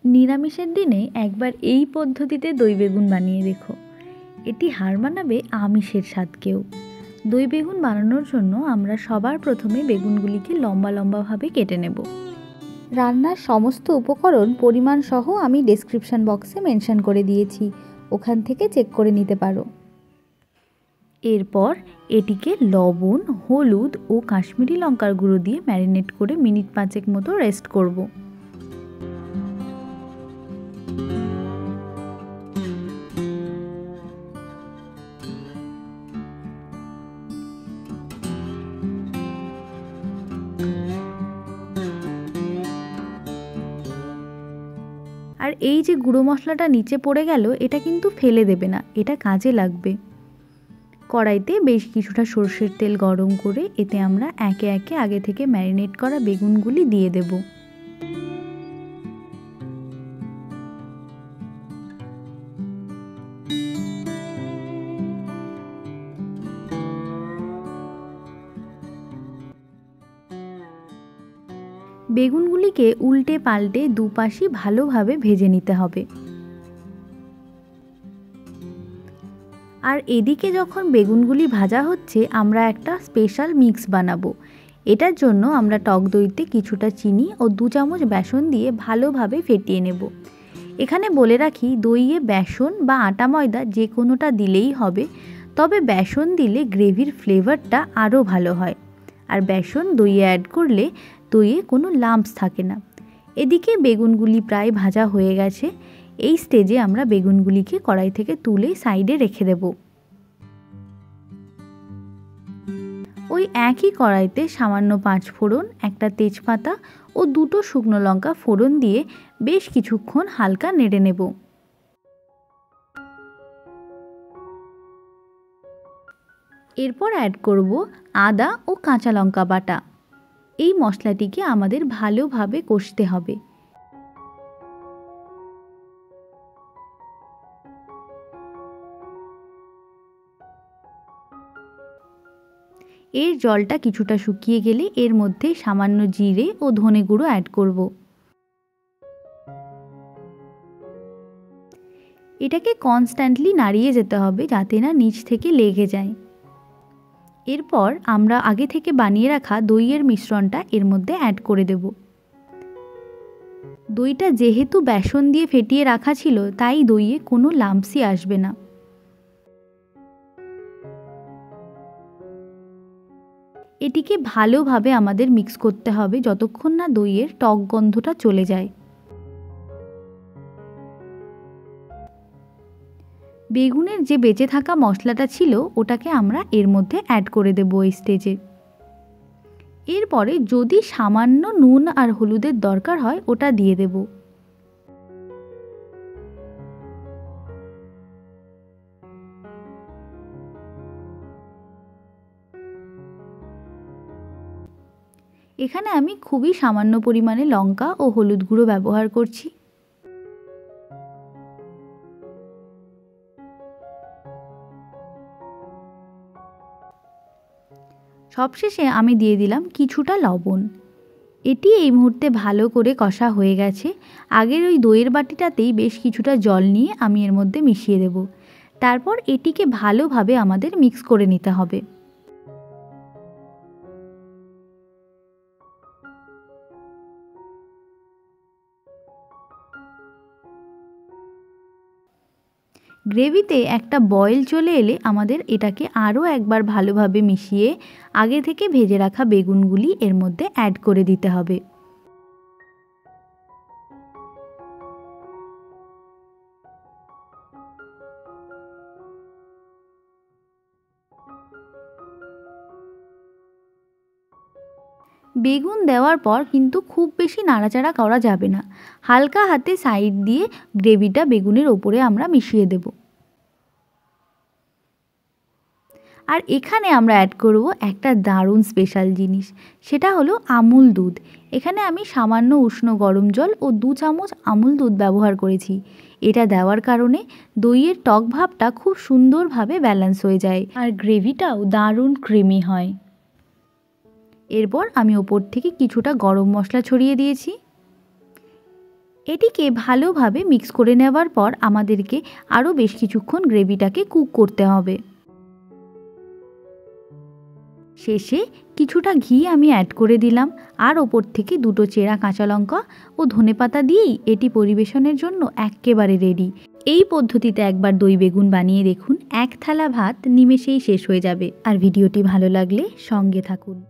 নিরামিষের দিনে একবার এই পদ্ধতিতে দই বেগুন বানিয়ে দেখো, এটি হার মানাবে আমিষের স্বাদকেও। দই বেগুন বানানোর জন্য আমরা সবার প্রথমে বেগুনগুলিকে লম্বা লম্বাভাবে কেটে নেব। রান্নার সমস্ত উপকরণ পরিমাণ সহ আমি ডেসক্রিপশন বক্সে মেনশন করে দিয়েছি, ওখান থেকে চেক করে নিতে পারো। এরপর এটিকে লবণ, হলুদ ও কাশ্মীরি লঙ্কার গুঁড়ো দিয়ে ম্যারিনেট করে মিনিট 5 মতো রেস্ট করব। আর এই যে গুঁড়ো মশলাটা নিচে পড়ে গেল, এটা কিন্তু ফেলে দেবে না, এটা কাজে লাগবে। কড়াইতে বেশ কিছুটা সরষের তেল গরম করে এতে আমরা একে একে আগে থেকে ম্যারিনেট করা বেগুনগুলি দিয়ে দেব। বেগুনগুলিকে উল্টে পাল্টে দুপাশই ভালোভাবে ভেজে নিতে হবে। আর এদিকে যখন বেগুনগুলি ভাজা হচ্ছে, আমরা একটা স্পেশাল মিক্স বানাবো। এটার জন্য আমরা টক দইতে কিছুটা চিনি ও 2 চামচ বেসন দিয়ে ভালোভাবে ফেটিয়ে নেব। এখানে বলে রাখি, দইয়ে বেসন বা আটা ময়দা যে কোনোটা দিলেই হবে, তবে বেসন দিলে গ্রেভির ফ্লেভারটা আরও ভালো হয়। আর বেসন দইয়ে অ্যাড করলে দইয়ে কোনো লাম্পস থাকে না। এদিকে বেগুনগুলি প্রায় ভাজা হয়ে গেছে। এই স্টেজে আমরা বেগুনগুলিকে কড়াই থেকে তুলে সাইডে রেখে দেব। ওই একই কড়াইতে সামান্য 5 ফোড়ন, একটা তেজপাতা ও 2টো শুকনো লঙ্কা ফোড়ন দিয়ে বেশ কিছুক্ষণ হালকা নেড়ে নেব। এরপর অ্যাড করব আদা ও কাঁচা লঙ্কা বাটা। এই মশলাটিকে আমাদের ভালোভাবে কষতে হবে। এর জলটা কিছুটা শুকিয়ে গেলে এর মধ্যে সামান্য জিরে ও ধনে গুঁড়ো অ্যাড করব। এটাকে কনস্ট্যান্টলি নাড়িয়ে যেতে হবে যাতে না নিচ থেকে লেগে যায়। এরপর আমরা আগে থেকে বানিয়ে রাখা দইয়ের মিশ্রণটা এর মধ্যে অ্যাড করে দেব। দইটা যেহেতু বেসন দিয়ে ফেটিয়ে রাখা ছিল, তাই দইয়ে কোনো লাম্পসই আসবে না। এটিকে ভালোভাবে আমাদের মিক্স করতে হবে যতক্ষণ না দইয়ের টক গন্ধটা চলে যায়। বেগুনের যে বেঁচে থাকা মশলাটা ছিল, ওটাকে আমরা এর মধ্যে অ্যাড করে দেব এই স্টেজে। এরপরে যদি সামান্য নুন আর হলুদের দরকার হয়, ওটা দিয়ে দেব। এখানে আমি খুবই সামান্য পরিমাণে লঙ্কা ও হলুদ গুঁড়ো ব্যবহার করছি। সবশেষে আমি দিয়ে দিলাম কিছুটা লবণ। এটি এই মুহূর্তে ভালো করে কষা হয়ে গেছে। আগের ওই দইয়ের বাটিটাতেই বেশ কিছুটা জল নিয়ে আমি এর মধ্যে মিশিয়ে দেব। তারপর এটিকে ভালোভাবে আমাদের মিক্স করে নিতে হবে। গ্রেভিতে একটা বয়েল চলে এলে আমাদের এটাকে আরও একবার ভালোভাবে মিশিয়ে আগে থেকে ভেজে রাখা বেগুনগুলি এর মধ্যে অ্যাড করে দিতে হবে। বেগুন দেওয়ার পর কিন্তু খুব বেশি নাড়াচাড়া করা যাবে না। হালকা হাতে সাইড দিয়ে গ্রেভিটা বেগুনের ওপরে আমরা মিশিয়ে দেব। আর এখানে আমরা অ্যাড করব একটা দারুণ স্পেশাল জিনিস, সেটা হলো আমুল দুধ। এখানে আমি সামান্য উষ্ণ গরম জল ও 2 চামচ আমুল দুধ ব্যবহার করেছি। এটা দেওয়ার কারণে দইয়ের টক ভাবটা খুব সুন্দরভাবে ব্যালেন্স হয়ে যায় আর গ্রেভিটাও দারুণ ক্রিমি হয়। এরপর আমি ওপর থেকে কিছুটা গরম মশলা ছড়িয়ে দিয়েছি। এটিকে ভালোভাবে মিক্স করে নেওয়ার পর আমাদেরকে আরও বেশ কিছুক্ষণ গ্রেভিটাকে কুক করতে হবে। শেষে কিছুটা ঘি আমি অ্যাড করে দিলাম, আর ওপর থেকে 2টো চেরা কাঁচা লঙ্কা ও ধনেপাতা দিয়েই এটি পরিবেশনের জন্য এক্কেবারে রেডি। এই পদ্ধতিতে একবার দই বেগুন বানিয়ে দেখুন, এক থালা ভাত নিমেষেই শেষ হয়ে যাবে। আর ভিডিওটি ভালো লাগলে সঙ্গে থাকুন।